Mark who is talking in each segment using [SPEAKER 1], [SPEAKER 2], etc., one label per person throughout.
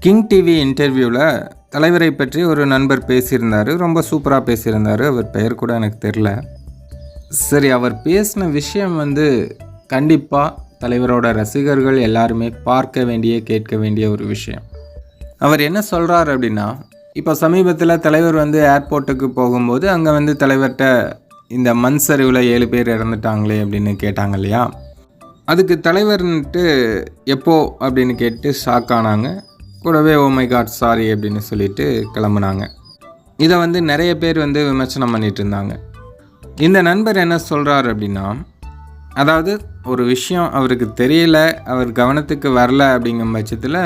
[SPEAKER 1] King TV இன்டர்வியூவில் தலைவரை பற்றி ஒரு நண்பர் பேசியிருந்தார். ரொம்ப சூப்பராக பேசியிருந்தார். அவர் பெயர் கூட எனக்கு தெரில. சரி, அவர் பேசின விஷயம் கண்டிப்பாக தலைவரோட ரசிகர்கள் எல்லாருமே பார்க்க வேண்டிய, கேட்க வேண்டிய ஒரு விஷயம். அவர் என்ன சொல்கிறார் அப்படின்னா, இப்போ சமீபத்தில் தலைவர் ஏர்போர்ட்டுக்கு போகும்போது அங்கே தலைவர்கிட்ட இந்த மண் சரிவில் 7 பேர் இறந்துட்டாங்களே அப்படின்னு கேட்டாங்க இல்லையா. அதுக்கு தலைவர்ன்ட்டு எப்போ அப்படின்னு கேட்டு ஷாக் ஆனாங்க. கூடவே ஓ மை காட் சாரி அப்படின்னு சொல்லிட்டு கிளம்புனாங்க. இதை நிறைய பேர் விமர்சனம் பண்ணிட்டு இருந்தாங்க. இந்த நண்பர் என்ன சொல்கிறார் அப்படின்னா, அதாவது ஒரு விஷயம் அவருக்கு தெரியல, அவர் கவனத்துக்கு வரல அப்படிங்கும் பட்சத்தில்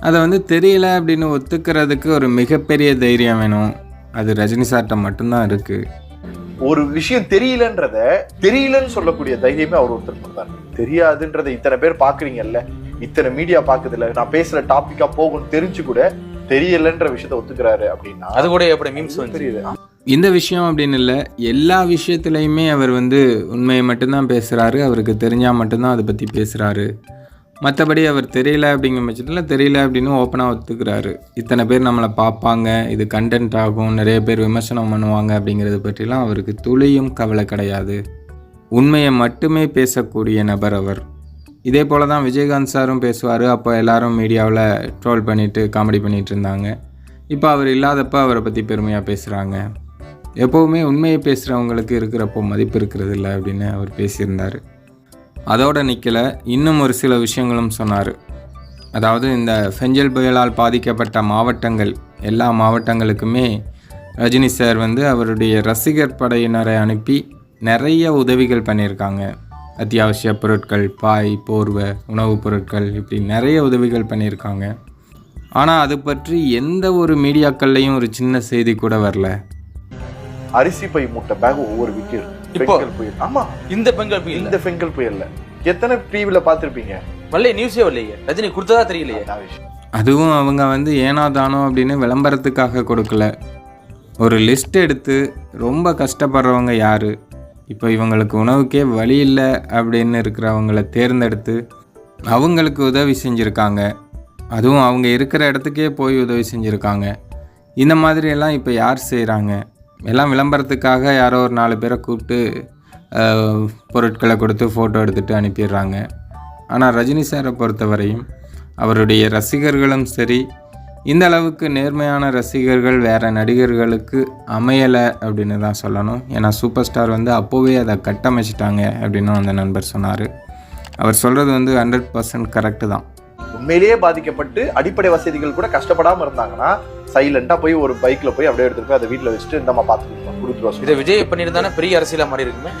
[SPEAKER 1] அதை தெரியல அப்படின்னு ஒத்துக்கிறதுக்கு ஒரு மிகப்பெரிய தைரியம் வேணும். அது ரஜினி சார்கிட்ட மட்டும்தான் இருக்குது.
[SPEAKER 2] ஒரு விஷயம் தெரியலன்னு சொல்லக்கூடிய தைரியமே அவர் ஒருத்தர் தான். தெரியாதுன்றதை இத்தனை பேர் பாக்குறீங்கல்ல, இத்தனை மீடியா பாக்குதுல, நான் பேசுற டாபிக்கா போகும் தெரிஞ்சு கூட தெரியலன்ற விஷயத்த ஒத்துக்கிறாரு அப்படின்னா
[SPEAKER 3] அது கூட எப்படி மீம்ஸ்
[SPEAKER 2] தெரியுது.
[SPEAKER 1] இந்த விஷயம் அப்படின்னு இல்லை, எல்லா விஷயத்துலையுமே அவர் உண்மையை மட்டும்தான் பேசுகிறாரு. அவருக்கு தெரிஞ்சால் மட்டும்தான் அதை பற்றி பேசுகிறாரு. மற்றபடி அவர் தெரியல அப்படிங்கிற பட்சத்தில் தெரியல அப்படின்னு ஓப்பனாக ஒத்துக்கிறாரு. இத்தனை பேர் நம்மளை பார்ப்பாங்க, இது கண்டென்ட் ஆகும், நிறைய பேர் விமர்சனம் பண்ணுவாங்க அப்படிங்கிறத பற்றிலாம் அவருக்கு துளியும் கவலை கிடையாது. உண்மையை மட்டுமே பேசக்கூடிய நபர் அவர். இதே போல் தான் விஜயகாந்த் சாரும் பேசுவார். அப்போ எல்லாரும் மீடியாவில் ட்ரோல் பண்ணிவிட்டு காமெடி பண்ணிகிட்டு இருந்தாங்க. இப்போ அவர் இல்லாதப்போ அவரை பற்றி பெருமையாக பேசுகிறாங்க. எப்போவுமே உண்மையை பேசுகிறவங்களுக்கு இருக்கிறப்போ மதிப்பு இருக்கிறது இல்லை அப்படின்னு அவர் பேசியிருந்தார். அதோடு நிற்கலை, இன்னும் ஒரு சில விஷயங்களும் சொன்னார். அதாவது இந்த ஃபெஞ்சல் புயலால் பாதிக்கப்பட்ட மாவட்டங்கள், எல்லா மாவட்டங்களுக்குமே ரஜினி சார் அவருடைய ரசிகர் படையினரை அனுப்பி நிறைய உதவிகள் பண்ணியிருக்காங்க. அத்தியாவசிய பொருட்கள், பாய், போர்வை, உணவுப் பொருட்கள், இப்படி நிறைய உதவிகள் பண்ணியிருக்காங்க. ஆனால் அது பற்றி எந்த ஒரு மீடியாக்கள்லையும் ஒரு சின்ன செய்தி கூட வரல.
[SPEAKER 2] அரிசி பை மூட்டை பேக் ஒவ்வொரு வீட்டு புயல். ஆமா,
[SPEAKER 3] இந்த
[SPEAKER 2] பெங்கல் புயல்ல எத்தனை டிவில பாத்திருப்பீங்க?
[SPEAKER 3] வல்லையே, நியூஸே வல்லையே, ரஜினி கொடுத்ததா தெரியலையே.
[SPEAKER 1] அதுவும் அவங்க ஏனாதானோ அப்படின்னு விளம்பரத்துக்காக கொடுக்கல. ஒரு லிஸ்ட் எடுத்து ரொம்ப கஷ்டப்படுறவங்க யார், இப்போ இவங்களுக்கு உணவுக்கே வழி இல்லை அப்படின்னு இருக்கிறவங்கள தேர்ந்தெடுத்து அவங்களுக்கு உதவி செஞ்சுருக்காங்க. அதுவும் அவங்க இருக்கிற இடத்துக்கே போய் உதவி செஞ்சுருக்காங்க. இந்த மாதிரியெல்லாம் இப்போ யார் செய்கிறாங்க? எல்லாம் விளம்பரத்துக்காக யாரோ ஒரு 4 பேரை கூப்பிட்டு பொருட்களை கொடுத்து ஃபோட்டோ எடுத்துகிட்டு அனுப்பிடுறாங்க. ஆனால் ரஜினி சாரை பொறுத்தவரையும் அவருடைய ரசிகர்களும் சரி, இந்த அளவுக்கு நேர்மையான ரசிகர்கள் வேறு நடிகர்களுக்கு அமையலை அப்படின்னு தான் சொல்லணும். ஏன்னா சூப்பர் ஸ்டார் அப்போவே அதை கட்டமைச்சிட்டாங்க அப்படின்னு அந்த நண்பர் சொன்னார். அவர் சொல்கிறது 100% கரெக்டு தான்.
[SPEAKER 2] உண்மையிலேயே பாதிக்கப்பட்டு அடிப்படை வசதிகள் கூட கஷ்டப்படாமல் இருந்தாங்கன்னா சைலண்டா போய் ஒரு பைக்ல போய் அப்படியே எடுத்துட்டு அதை வீட்டுல வச்சுட்டு நம்ம பார்த்துக்கிட்டோம் கொடுத்துருவோம்.
[SPEAKER 3] இதை விஜய் பண்ணியிருந்தானே பெரிய அரசியலா மாறி இருக்குமே.